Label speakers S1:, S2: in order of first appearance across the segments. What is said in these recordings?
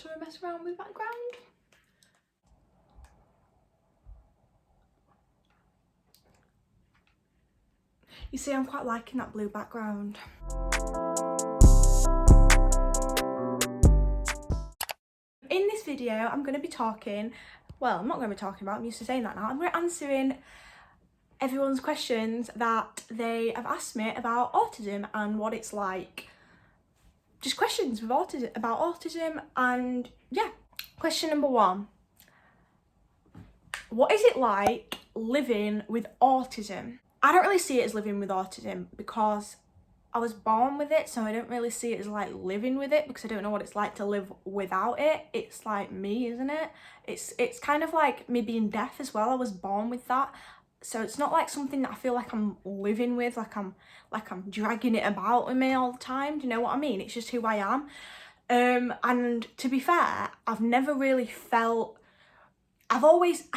S1: to mess around with background. You see, I'm quite liking that blue background. In this video, I'm going to be talking, well, I'm not going to be talking about, I'm used to saying that now, I'm going to be answering everyone's questions that they have asked me about autism and what it's like. Just questions with about autism, and yeah. Question number 1. What is it like living with autism? I don't really see it as living with autism because I was born with it, so I don't really see it as like living with it because I don't know what it's like to live without it. It's like me, isn't it? It's kind of like me being deaf as well. I was born with that. So it's not like something that I feel like I'm living with, like I'm dragging it about with me all the time. Do you know what I mean? It's just who I am. And to be fair, I've never really felt, I've always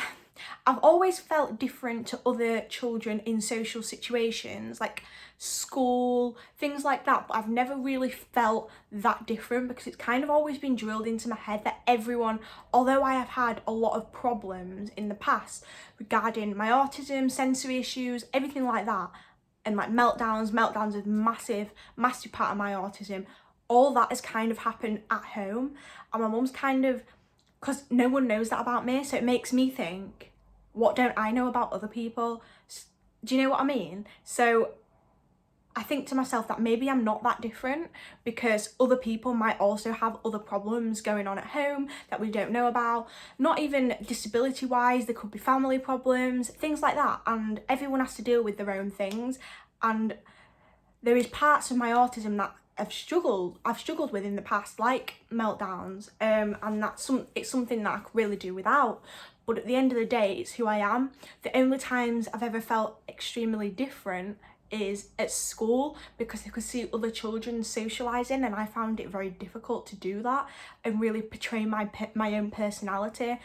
S1: felt different to other children in social situations, like school, things like that, but I've never really felt that different because it's kind of always been drilled into my head that everyone, although I have had a lot of problems in the past regarding my autism, sensory issues, everything like that, and like meltdowns is massive part of my autism, all that has kind of happened at home, and my mum's kind of, because no one knows that about me, so it makes me think, what don't I know about other people? Do you know what I mean? So I think to myself that maybe I'm not that different because other people might also have other problems going on at home that we don't know about. Not even disability wise, there could be family problems, things like that, and everyone has to deal with their own things. And there is parts of my autism that I've struggled with in the past, like meltdowns, and it's something that I could really do without. But at the end of the day, it's who I am. The only times I've ever felt extremely different is at school because I could see other children socialising and I found it very difficult to do that and really portray my own personality,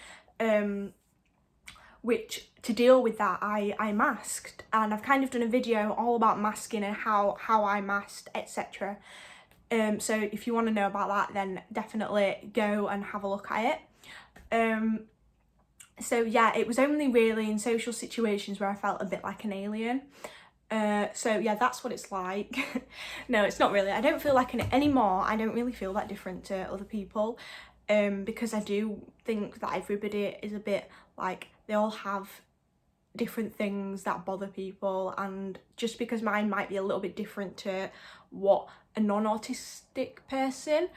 S1: which to deal with that I masked, and I've kind of done a video all about masking and how I masked, etc. So if you want to know about that, then definitely go and have a look at it. So yeah, it was only really in social situations where I felt a bit like an alien. So yeah, that's what it's like. No, it's not really. I don't feel like anymore. I don't really feel that different to other people, because I do think that everybody is a bit like, they all have different things that bother people, and just because mine might be a little bit different to what a non-autistic person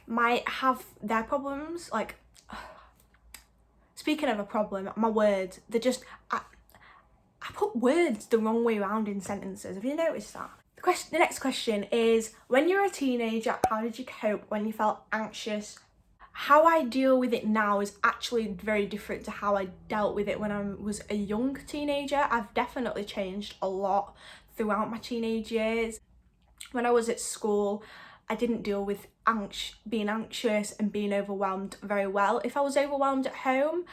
S1: might have their problems, like, speaking of a problem, my words, they're just, I put words the wrong way around in sentences. Have you noticed that? The next question is, when you were a teenager, how did you cope when you felt anxious? How I deal with it now is actually very different to how I dealt with it when I was a young teenager. I've definitely changed a lot throughout my teenage years. When I was at school, I didn't deal with being anxious and being overwhelmed very well. If I was overwhelmed at home,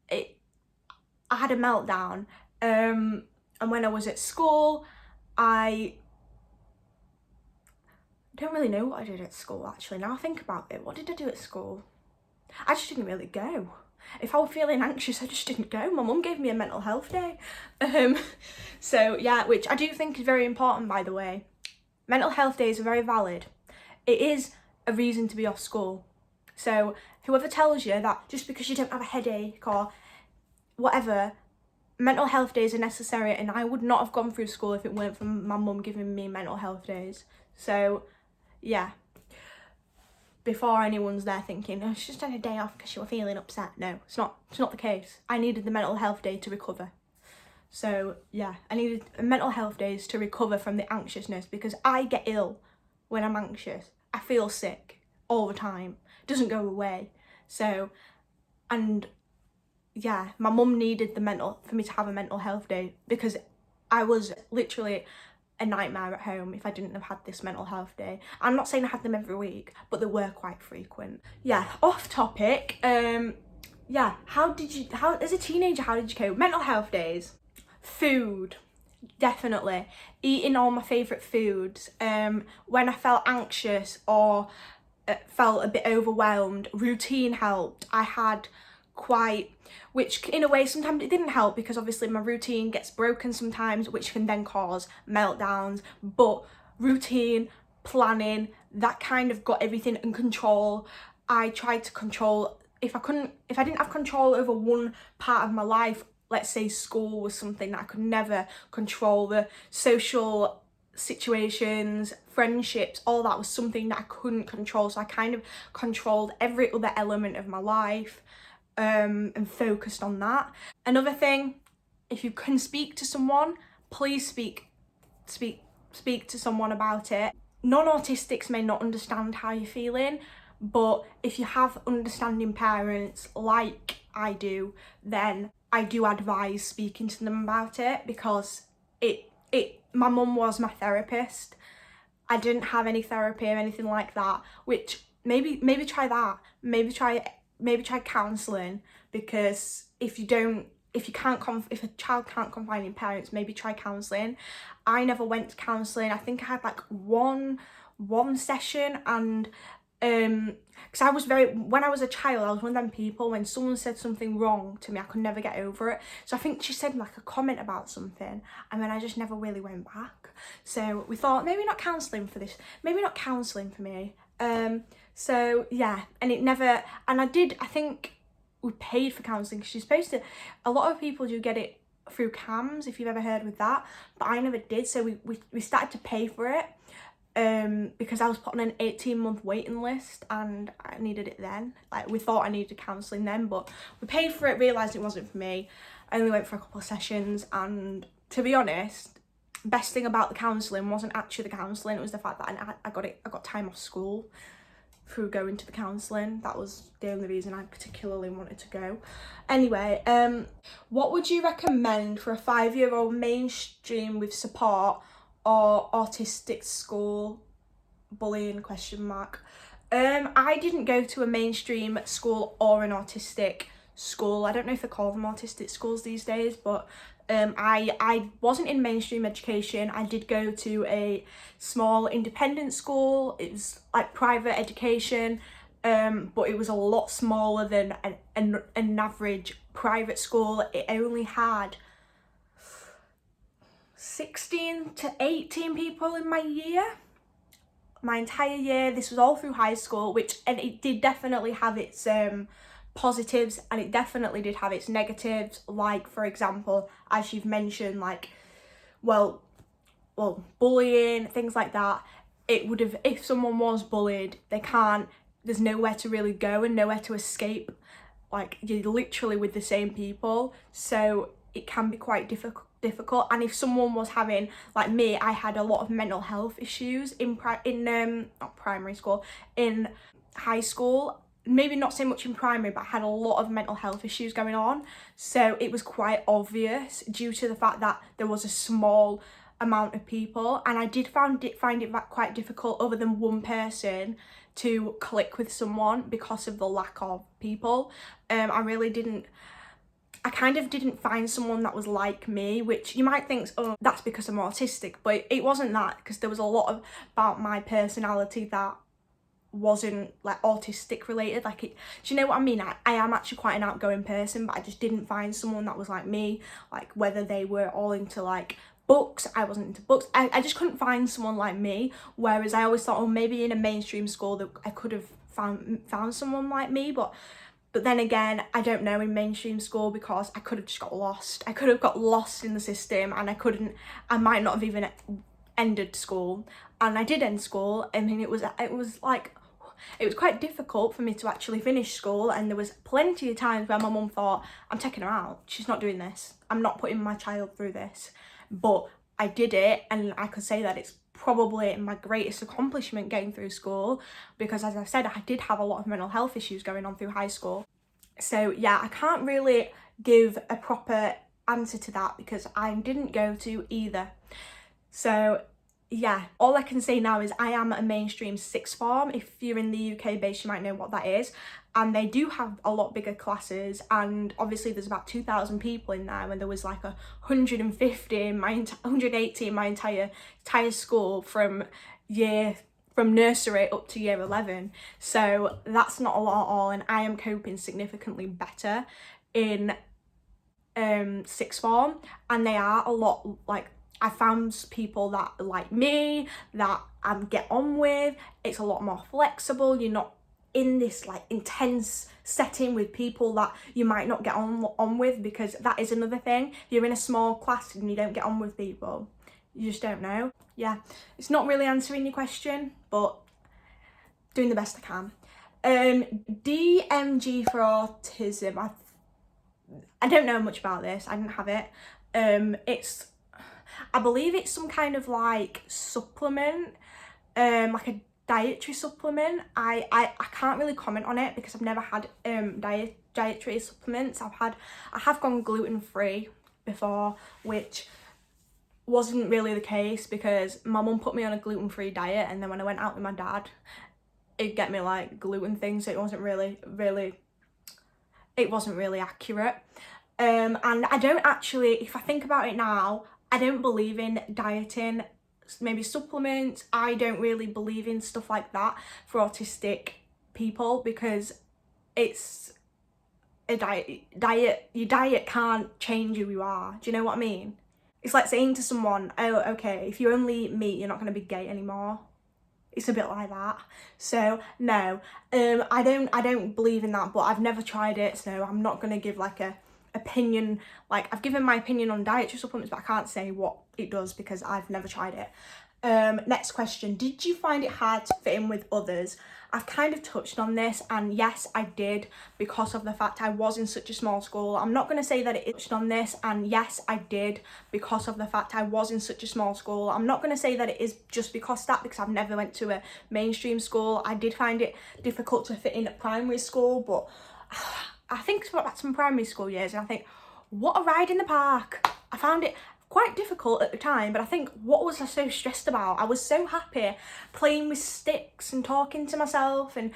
S1: I had a meltdown. And when I was at school, I don't really know what I did at school actually. Now I think about it, what did I do at school? I just didn't really go. If I was feeling anxious, I just didn't go. My mum gave me a mental health day. So yeah, which I do think is very important, by the way. Mental health days are very valid. It is a reason to be off school. So whoever tells you that just because you don't have a headache or whatever, mental health days are necessary, and I would not have gone through school if it weren't for my mum giving me mental health days. So yeah, before anyone's there thinking, oh, she just had a day off because she was feeling upset. No, it's not the case. I needed the mental health day to recover. So yeah, I needed mental health days to recover from the anxiousness, because I get ill when I'm anxious. I feel sick all the time. It doesn't go away. So, and yeah, my mum needed for me to have a mental health day, because I was literally a nightmare at home if I didn't have had this mental health day. I'm not saying I had them every week, but they were quite frequent. Yeah, off topic. Yeah, as a teenager, how did you cope? Mental health days. Food, eating all my favourite foods. When I felt anxious or felt a bit overwhelmed. Routine helped. I had quite, which in a way sometimes it didn't help because obviously my routine gets broken sometimes, which can then cause meltdowns, but routine, planning, that kind of got everything in control. I tried to control, if I didn't have control over one part of my life, let's say school was something that I could never control, the social situations, friendships, all that was something that I couldn't control. So I kind of controlled every other element of my life and focused on that. Another thing, if you can speak to someone, please speak to someone about it. Non-autistics may not understand how you're feeling, but if you have understanding parents like I do, then I do advise speaking to them about it, because my mum was my therapist. I didn't have any therapy or anything like that, which maybe try that. Maybe try counselling, because if a child can't confide in parents, maybe try counselling. I never went to counselling. I think I had like one session, and because when I was a child, I was one of them people, when someone said something wrong to me, I could never get over it. So I think she said like a comment about something, and then I just never really went back. So we thought, maybe not counselling for this, maybe not counselling for me. So yeah, and I think we paid for counselling, because you're supposed to, a lot of people do get it through CAMS, if you've ever heard with that, but I never did. So we started to pay for it, because I was put on an 18-month waiting list, and I needed it then. Like, we thought I needed counselling then, but we paid for it, realised it wasn't for me. I only went for a couple of sessions, and to be honest, best thing about the counselling wasn't actually the counselling, it was the fact that I got time off school through going to the counselling. That was the only reason I particularly wanted to go. Anyway, what would you recommend for a 5-year-old mainstream with support or autistic school? Bullying ? I didn't go to a mainstream school or an autistic school. I don't know if they call them autistic schools these days, but I wasn't in mainstream education. I did go to a small independent school. It was like private education, but it was a lot smaller than an average private school. It only had 16 to 18 people in my entire year. This was all through high school, and it did definitely have its positives, and it definitely did have its negatives, like, for example, as you've mentioned, like, well, bullying, things like that. It would have, if someone was bullied, there's nowhere to really go and nowhere to escape. Like, you're literally with the same people, so it can be quite difficult. And if someone was having, like me, I had a lot of mental health issues in not primary school, in high school. Maybe not so much in primary, but I had a lot of mental health issues going on. So it was quite obvious due to the fact that there was a small amount of people, and I did find it quite difficult, other than one person, to click with someone because of the lack of people. I kind of didn't find someone that was like me, which you might think, oh, that's because I'm autistic, but it wasn't that, because there was a lot about my personality that wasn't like autistic related. Like, do you know what I mean? I am actually quite an outgoing person, but I just didn't find someone that was like me, like whether they were all into like books. I wasn't into books. I just couldn't find someone like me, whereas I always thought, oh, maybe in a mainstream school that I could have found someone like me, but then again, I don't know in mainstream school, because I could have just got lost. I could have got lost in the system, and I might not have even ended school. And I did end school. I mean, it was quite difficult for me to actually finish school, and there was plenty of times where my mum thought, I'm taking her out, she's not doing this, I'm not putting my child through this. But I did it, and I could say that it's probably my greatest accomplishment getting through school, because as I said, I did have a lot of mental health issues going on through high school. So yeah, I can't really give a proper answer to that, because I didn't go to either. So yeah, all I can say now is I am a mainstream sixth form. If you're in the UK base, you might know what that is. And they do have a lot bigger classes, and obviously there's about 2,000 people in there, when there was like 180 in my entire school from year from nursery up to year 11. So that's not a lot at all, and I am coping significantly better in sixth form, and they are a lot, like, I found people that like me, that I get on with. It's a lot more flexible. You're not in this like intense setting with people that you might not get on with, because that is another thing. You're in a small class and you don't get on with people, you just don't know. Yeah, it's not really answering your question, but doing the best I can. DMG for autism. I don't know much about this. I didn't have it. I believe it's some kind of like supplement, like a dietary supplement. I can't really comment on it because I've never had dietary supplements. I have gone gluten-free before, which wasn't really the case because my mum put me on a gluten-free diet, and then when I went out with my dad, it'd get me like gluten things, so it wasn't really accurate. And I don't actually, if I think about it now, I don't believe in dieting, maybe supplements. I don't really believe in stuff like that for autistic people, because it's a diet. Your diet can't change who you are. Do you know what I mean? It's like saying to someone, oh, okay, if you only eat meat, you're not going to be gay anymore. It's a bit like that. So no, I don't believe in that, but I've never tried it, so I'm not going to give like a opinion. Like, I've given my opinion on dietary supplements, but I can't say what it does because I've never tried it. Next question, did you find it hard to fit in with others? I've kind of touched on this, and yes, I did, because of the fact I was in such a small school. I'm not going to say that it touched on this, and yes, I did, because of the fact I was in such a small school. I'm not going to say that it is just because of that, because I've never went to a mainstream school. I did find it difficult to fit in at primary school, but I think back to my primary school years, and I think, what a ride in the park. I found it quite difficult at the time, but I think, what was I so stressed about? I was so happy playing with sticks and talking to myself and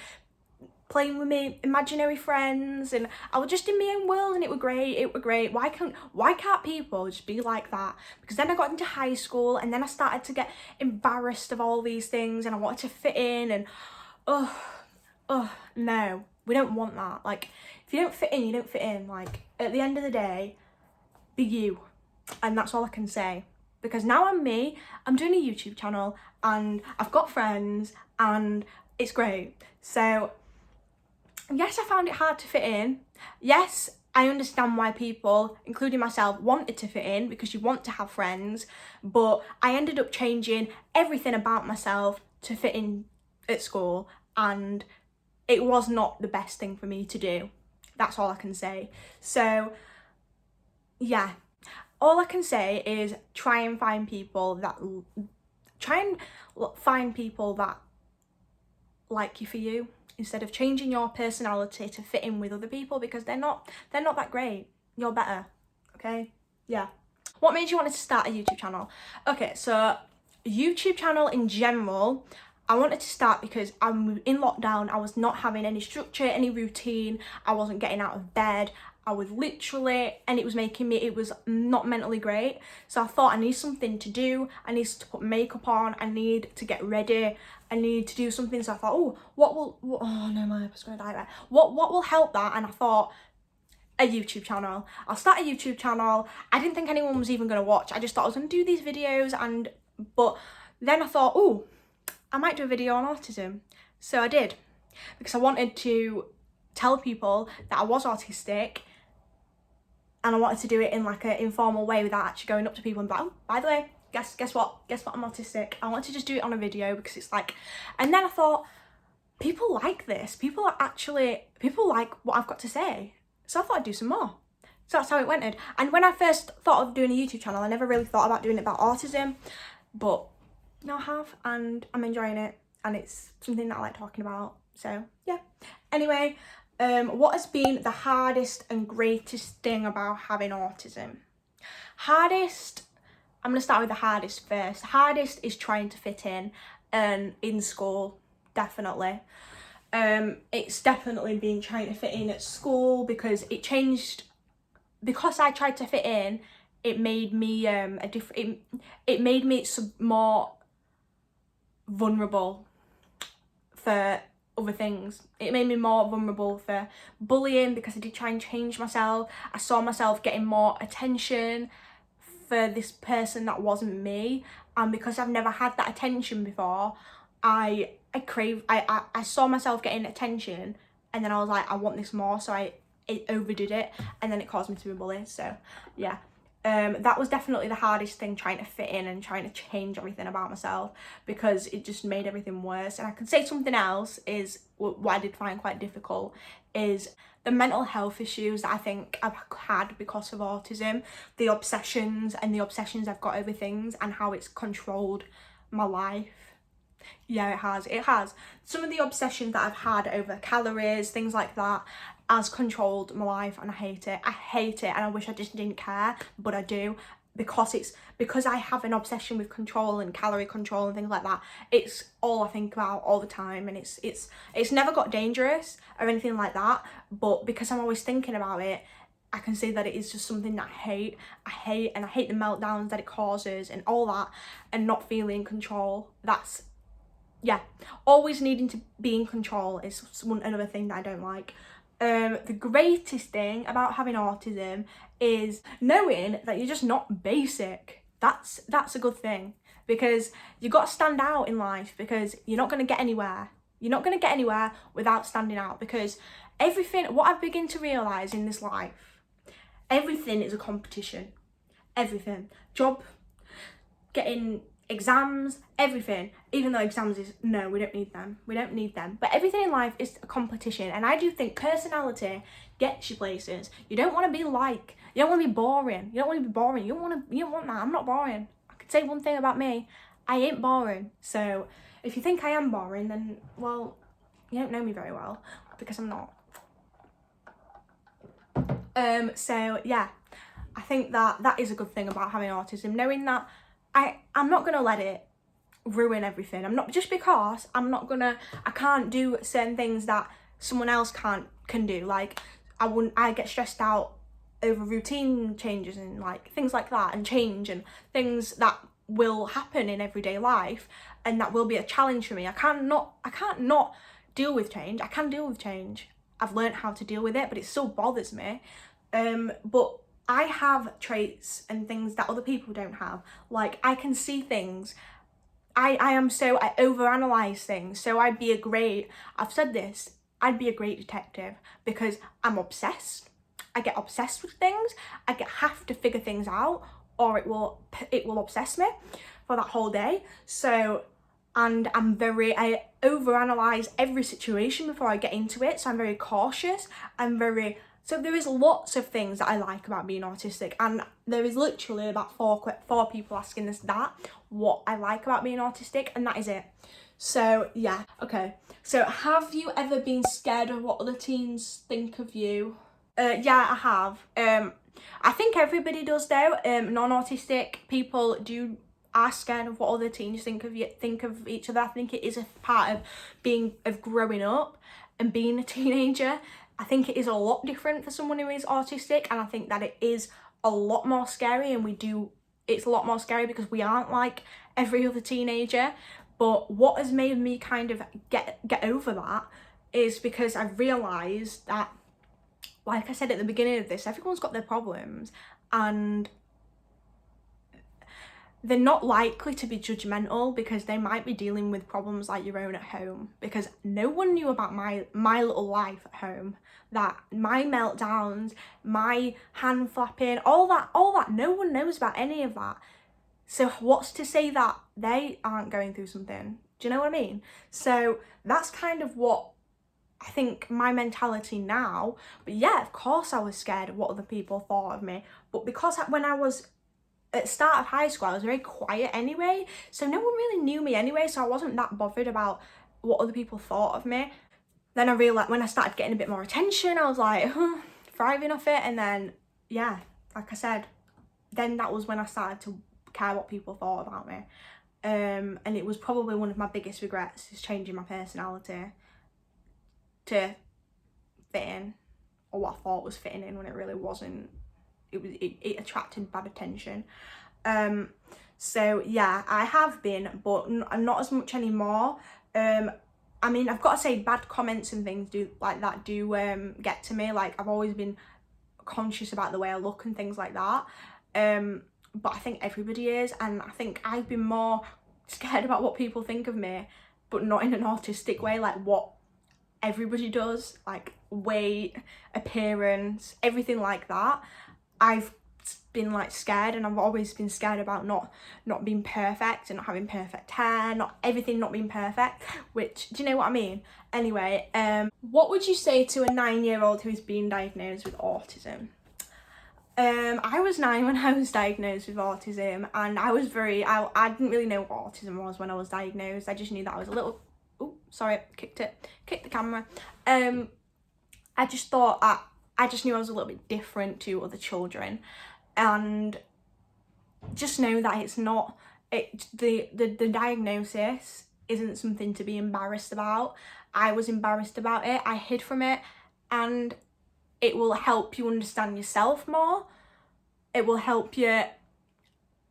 S1: playing with my imaginary friends, and I was just in my own world, and it were great. Why can't people just be like that? Because then I got into high school, and then I started to get embarrassed of all these things, and I wanted to fit in, and no, we don't want that. Like, if you don't fit in, you don't fit in. Like, at the end of the day, be you. And that's all I can say, because now I'm me. I'm doing a YouTube channel, and I've got friends, and it's great. So yes, I found it hard to fit in. Yes, I understand why people, including myself, wanted to fit in, because you want to have friends, but I ended up changing everything about myself to fit in at school, and it was not the best thing for me to do. That's all I can say. So yeah, all I can say is try and find people that like you for you, instead of changing your personality to fit in with other people, because they're not that great. You're better, okay? Yeah. What made you want to start a YouTube channel? Okay, so YouTube channel in general, I wanted to start because I'm in lockdown. I was not having any structure, any routine. I wasn't getting out of bed. I was literally, and it was not mentally great. So I thought, I need something to do. I need to put makeup on. I need to get ready. I need to do something. So I thought, oh, oh no, my app's going to die there. What will help that? And I thought, a YouTube channel. I'll start a YouTube channel. I didn't think anyone was even going to watch. I just thought I was going to do these videos, but then I thought, oh, I might do a video on autism. So I did, because I wanted to tell people that I was autistic, and I wanted to do it in like an informal way without actually going up to people and be like, oh, by the way, guess what, I'm autistic. I wanted to just do it on a video, because it's like, and then I thought, people like this. People like what I've got to say. So I thought I'd do some more. So that's how it went. And when I first thought of doing a YouTube channel, I never really thought about doing it about autism, but now I have, and I'm enjoying it, and it's something that I like talking about. So yeah. Anyway, what has been the hardest and greatest thing about having autism? Hardest, I'm gonna start with the hardest first. Hardest is trying to fit in school, definitely. It's definitely been trying to fit in at school, because it changed, because I tried to fit in, it made me it made me more vulnerable for other things. It made me more vulnerable for bullying because I did try and change myself. I saw myself getting more attention for this person that wasn't me, and because I've never had that attention before, I saw myself getting attention, and then I was like, I want this more, so I overdid it, and then it caused me to be bullied. So yeah, that was definitely the hardest thing, trying to fit in and trying to change everything about myself, because it just made everything worse. And I could say something else is what I did find quite difficult is the mental health issues that I think I've had because of autism, the obsessions I've got over things, and how it's controlled my life. Yeah, it has. Some of the obsessions that I've had over calories, things like that, has controlled my life, and I hate it, and I wish I just didn't care, but I do, because I have an obsession with control and calorie control and things like that. It's all I think about all the time, and it's never got dangerous or anything like that, but because I'm always thinking about it, I can see that it is just something that I hate, and I hate the meltdowns that it causes and all that, and not feeling in control. That's, yeah, always needing to be in control is another thing that I don't like. The greatest thing about having autism is knowing that you're just not basic. That's a good thing, because you got to stand out in life, because you're not going to get anywhere. You're not going to get anywhere without standing out, because what I've begun to realise in this life, everything is a competition. Everything. Job, getting exams, everything. Even though exams no, we don't need them, but everything in life is a competition. And I do think personality gets you places. You don't want to be boring. You don't want that. I'm not boring. I could say one thing about me: I ain't boring. So if you think I am boring, then, well, you don't know me very well, because I'm not. So yeah, I think that is a good thing about having autism, knowing that I'm not gonna let it ruin everything. I'm not, just because I can't do certain things that someone else can do. Like, I get stressed out over routine changes and like things like that, and change, and things that will happen in everyday life, and that will be a challenge for me. I can't not deal with change. I can deal with change. I've learned how to deal with it, but it still bothers me. But I have traits and things that other people don't have. Like, I can see things. I overanalyze things. So I've said this, I'd be a great detective, because I'm obsessed. I get obsessed with things. Have to figure things out, or it will obsess me for that whole day. So, and I overanalyze every situation before I get into it. So I'm very cautious. So there is lots of things that I like about being autistic, and there is literally about four people asking us what I like about being autistic, and that is it. So yeah, okay. So have you ever been scared of what other teens think of you? Yeah, I have. I think everybody does though. Non-autistic people are scared of what other teens think of each other. I think it is a part of growing up and being a teenager. I think it is a lot different for someone who is autistic, and I think that it is a lot more scary, and it's a lot more scary because we aren't like every other teenager. But what has made me kind of get over that is because I've realised that, like I said at the beginning of this, everyone's got their problems, and they're not likely to be judgmental because they might be dealing with problems like your own at home, because no one knew about my little life at home, that my meltdowns, my hand flapping, all that, no one knows about any of that. So what's to say that they aren't going through something? Do you know what I mean? So that's kind of what I think my mentality now. But yeah, of course I was scared of what other people thought of me, but because when I was at the start of high school, I was very quiet anyway, so no one really knew me anyway, so I wasn't that bothered about what other people thought of me. Then I realised when I started getting a bit more attention, I was like, thriving off it, and then, yeah, like I said, then that was when I started to care what people thought about me. And it was probably one of my biggest regrets, is changing my personality to fit in, or what I thought was fitting in when it really wasn't. It attracted bad attention. So yeah, I have been, but not as much anymore. I mean, I've got to say, bad comments and things do get to me. Like, I've always been conscious about the way I look and things like that. But I think everybody is, and I think I've been more scared about what people think of me, but not in an autistic way, like what everybody does, like weight, appearance, everything like that. I've been like scared, and I've always been scared about not being perfect and not having perfect hair, not everything not being perfect, which, do you know what I mean? Anyway, what would you say to a 9-year-old who's been diagnosed with autism? I was 9 when I was diagnosed with autism, and I didn't really know what autism was when I was diagnosed. I just knew that I was a little, oh, sorry, kicked the camera. I just thought I just knew I was a little bit different to other children, and just know that it's not, the diagnosis isn't something to be embarrassed about. I was embarrassed about it, I hid from it, and it will help you understand yourself more. It will help you,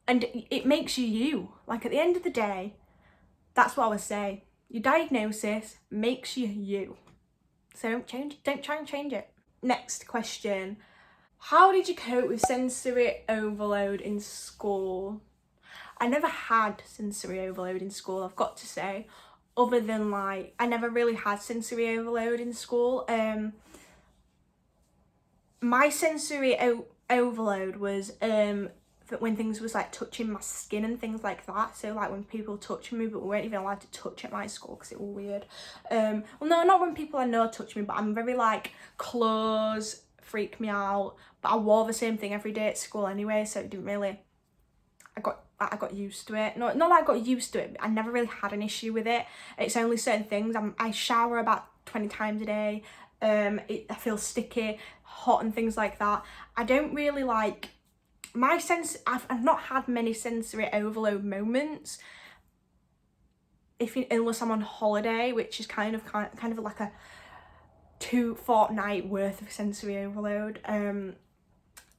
S1: and it makes you you. Like, at the end of the day, that's what I would say. Your diagnosis makes you you. So don't try and change it. Next question. How did you cope with sensory overload in school? I never had sensory overload in school, I've got to say, other than like, I never really had sensory overload in school. My sensory overload was when things was like touching my skin and things like that. So like when people touch me, but we weren't even allowed to touch at my school because it was weird. Well, no, not when people I know touch me, but I'm very like, clothes freak me out. But I wore the same thing every day at school anyway, so it didn't really, I got used to it. Not that I got used to it, but I never really had an issue with it. It's only certain things. I shower about 20 times a day. I feel sticky, hot and things like that. I don't really like, I've not had many sensory overload moments unless I'm on holiday, which is kind of like a 2 fortnight worth of sensory overload.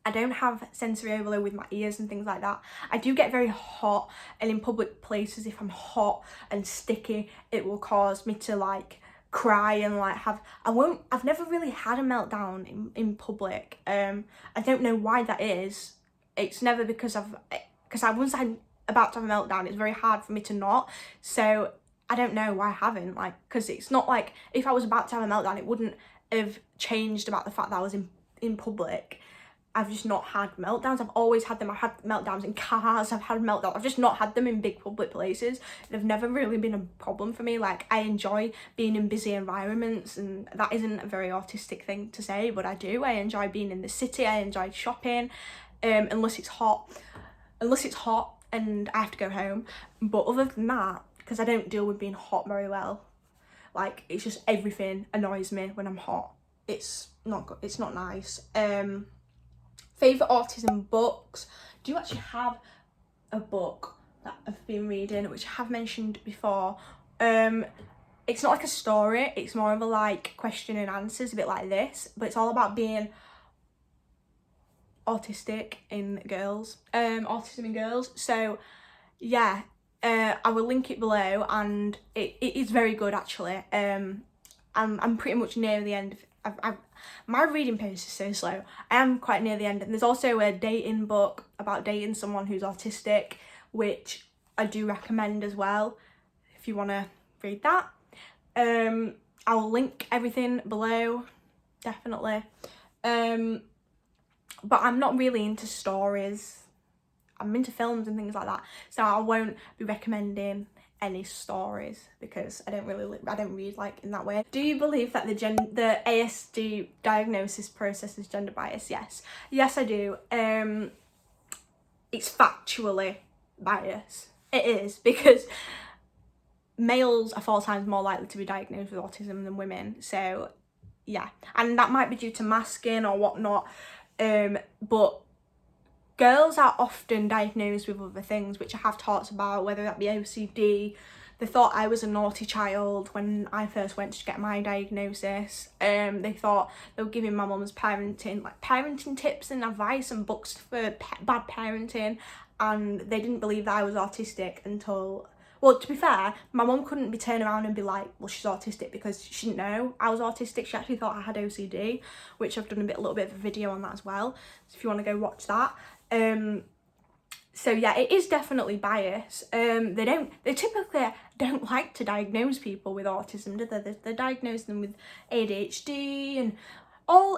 S1: I don't have sensory overload with my ears and things like that. I do get very hot, and in public places, if I'm hot and sticky, it will cause me to like cry and like I've never really had a meltdown in public. I don't know why that is. It's never because once I'm about to have a meltdown, it's very hard for me to not. So I don't know why I haven't, like, because it's not like if I was about to have a meltdown, it wouldn't have changed about the fact that I was in public. I've just not had meltdowns. I've always had them. I've had meltdowns in cars. I've had meltdowns. I've just not had them in big public places. They've never really been a problem for me. Like, I enjoy being in busy environments, and that isn't a very autistic thing to say, but I do. I enjoy being in the city. I enjoy shopping, unless it's hot and I have to go home. But other than that, because I don't deal with being hot very well, like, it's just everything annoys me when I'm hot. It's not good. It's not nice. Favourite autism books. Do you actually have a book that I've been reading, which I have mentioned before? It's not like a story, it's more of a like question and answers, a bit like this, but it's all about being autistic in girls, autism in girls. So yeah, I will link it below, and it is very good actually. I'm pretty much near the end of my reading pace is so slow. I am quite near the end, and there's also a dating book about dating someone who's autistic, which I do recommend as well if you want to read that. I'll link everything below, definitely. But I'm not really into stories. I'm into films and things like that, so I won't be recommending any stories because I don't read like in that way. Do you believe that the ASD diagnosis process is gender biased? Yes I do. It's factually biased. It is, because males are 4 times more likely to be diagnosed with autism than women. So yeah, and that might be due to masking or whatnot, but girls are often diagnosed with other things, which I have talked about, whether that be OCD. They thought I was a naughty child when I first went to get my diagnosis. They thought they were giving my mum's parenting tips and advice and books for bad parenting, and they didn't believe that I was autistic until Well, to be fair, my mum couldn't be turning around and be like, well, she's autistic, because she didn't know I was autistic. She actually thought I had OCD, which I've done a little bit of a video on that as well. So if you want to go watch that. So yeah, it is definitely bias. They typically don't like to diagnose people with autism, do they? They diagnose them with ADHD and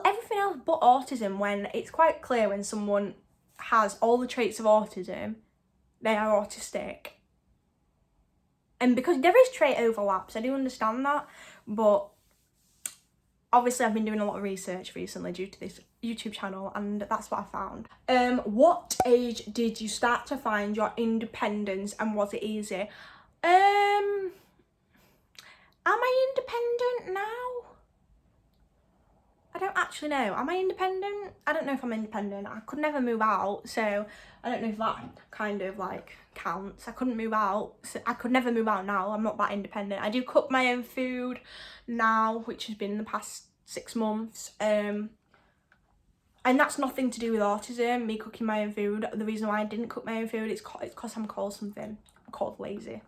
S1: everything else but autism, when it's quite clear when someone has all the traits of autism, they are autistic. And because there is trait overlaps, I do understand that, but obviously I've been doing a lot of research recently due to this YouTube channel, and that's what I found. What age did you start to find your independence, and was it easy? Am I independent now? I don't actually know. Am I independent? I don't know if I'm independent. I could never move out, so I don't know if that kind of like counts. I couldn't move out, so I could never move out now. I'm not that independent. I do cook my own food now, which has been the past 6 months. And that's nothing to do with autism, me cooking my own food. The reason why I didn't cook my own food is because I'm called something. I'm called lazy.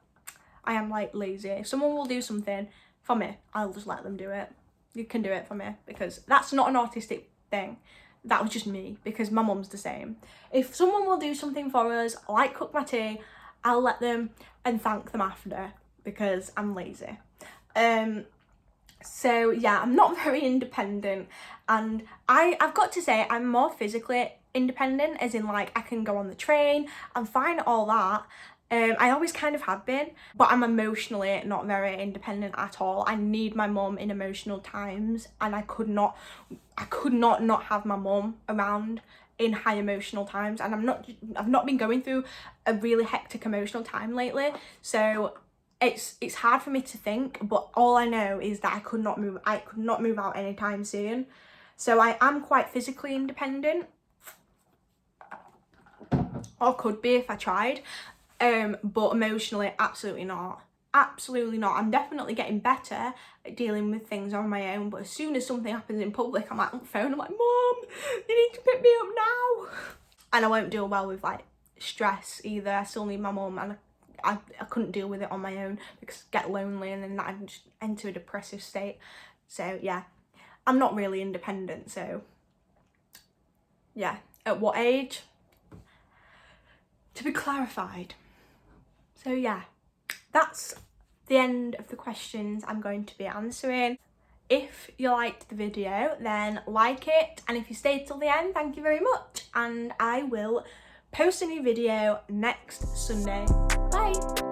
S1: I am like lazy. If someone will do something for me, I'll just let them do it. You can do it for me, because that's not an autistic thing. That was just me, because my mum's the same. If someone will do something for us, like cook my tea, I'll let them and thank them after, because I'm lazy. So yeah, I'm not very independent, and I've got to say I'm more physically independent, as in like I can go on the train, I'm fine at all that. I always kind of have been, but I'm emotionally not very independent at all. I need my mum in emotional times, and I could not have my mum around in high emotional times, and I've not been going through a really hectic emotional time lately, so it's hard for me to think, but all I know is that I could not move out anytime soon. So I am quite physically independent, or could be if I tried. But emotionally, absolutely not. Absolutely not. I'm definitely getting better at dealing with things on my own, but as soon as something happens in public, I'm like on the phone, I'm like, Mum, you need to pick me up now. And I won't deal well with like stress either. I still need my mum, and I couldn't deal with it on my own, because I get lonely and then I just enter a depressive state. So yeah, I'm not really independent. So yeah, at what age? To be clarified. So yeah, that's the end of the questions I'm going to be answering. If you liked the video, then like it, and if you stayed till the end, thank you very much, and I will post a new video next Sunday. Bye!